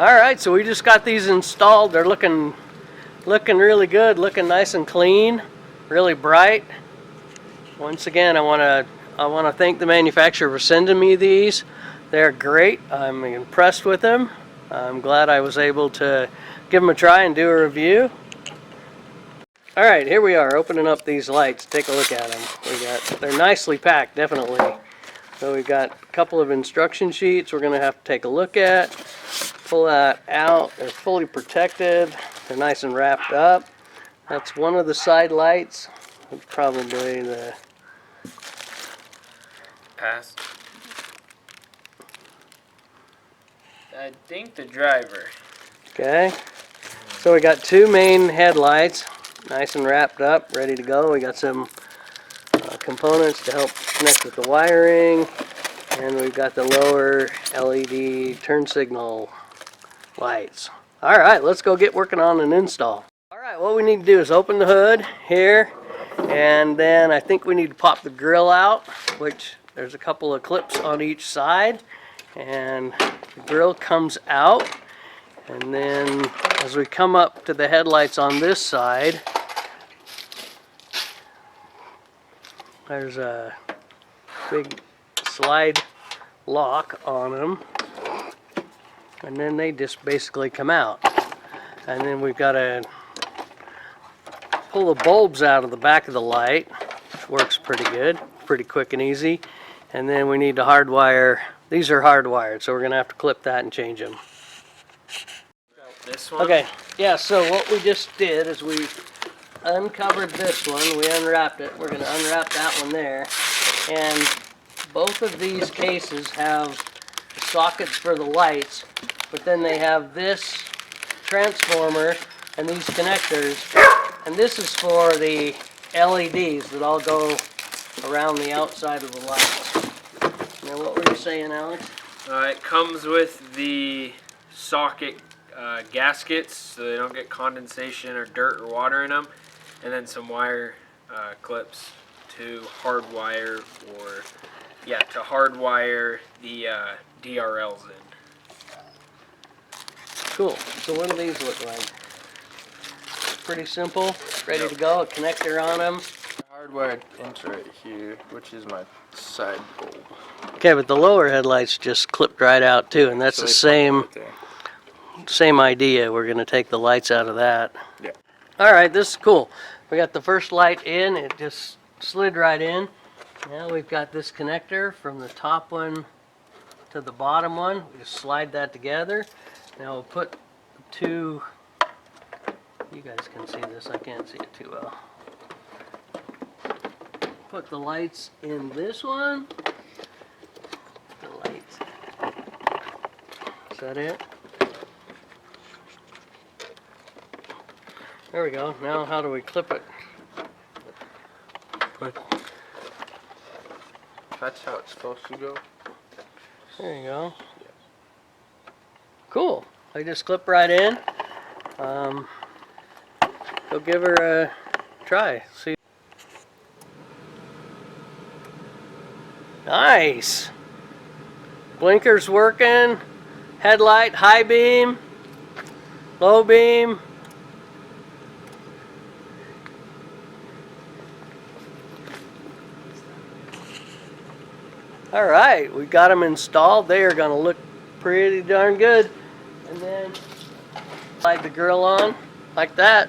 Alright, so we just got these installed. They're looking really good, looking nice and clean, really bright. Once again, I want to thank the manufacturer for sending me these. They're great. I'm impressed with them. I'm glad I was able to give them a try and do a review. Alright, here we are opening up these lights. Take a look at them. They're nicely packed, definitely. So we've got a couple of instruction sheets we're going to have to take a look at. Pull that out. They're fully protected. They're nice and wrapped up. That's one of the side lights. Probably the pass. I think the driver. Okay. So we got two main headlights, nice and wrapped up, ready to go. We got some components to help connect with the wiring, and we've got the lower LED turn signal lights. Alright, let's go get working on an install. Alright, what we need to do is open the hood here, and then I think we need to pop the grill out, which there's a couple of clips on each side, and the grill comes out, and then as we come up to the headlights on this side, there's a big slide lock on them, and then they just basically come out. And then we've got to pull the bulbs out of the back of the light, which works pretty good, pretty quick and easy. And then we need to hardwire. These are hardwired, so we're going to have to clip that and change them. This one? Okay, yeah, so what we just did is we uncovered this one, we unwrapped it. We're going to unwrap that one there. And both of these cases have sockets for the lights, but then they have this transformer and these connectors, and this is for the LEDs that all go around the outside of the lights. Now, what were you saying, Alex? It comes with the socket gaskets so they don't get condensation or dirt or water in them, and then some wire clips to hardwire the DRLs in. Cool. So what do these look like? Pretty simple, ready to go. A connector on them. Hardwired into right here, which is my side bulb. Okay, but the lower headlights just clipped right out too, and that's So the they same idea. We're going to take the lights out of that. Yeah. All right, this is cool. We got the first light in. It just slid right in. Now we've got this connector from the top one to the bottom one. We just slide that together. Now we'll put two. You guys can see this. I can't see it too well. Put the lights in this one. The lights. Is that it? There we go. Now how do we clip it? That's how it's supposed to go. There you go. Cool. I just clip right in. Go give her a try. See. Nice. Blinkers working. Headlight, high beam, low beam. All right, we got them installed. They are going to look pretty darn good. And then slide the grill on like that.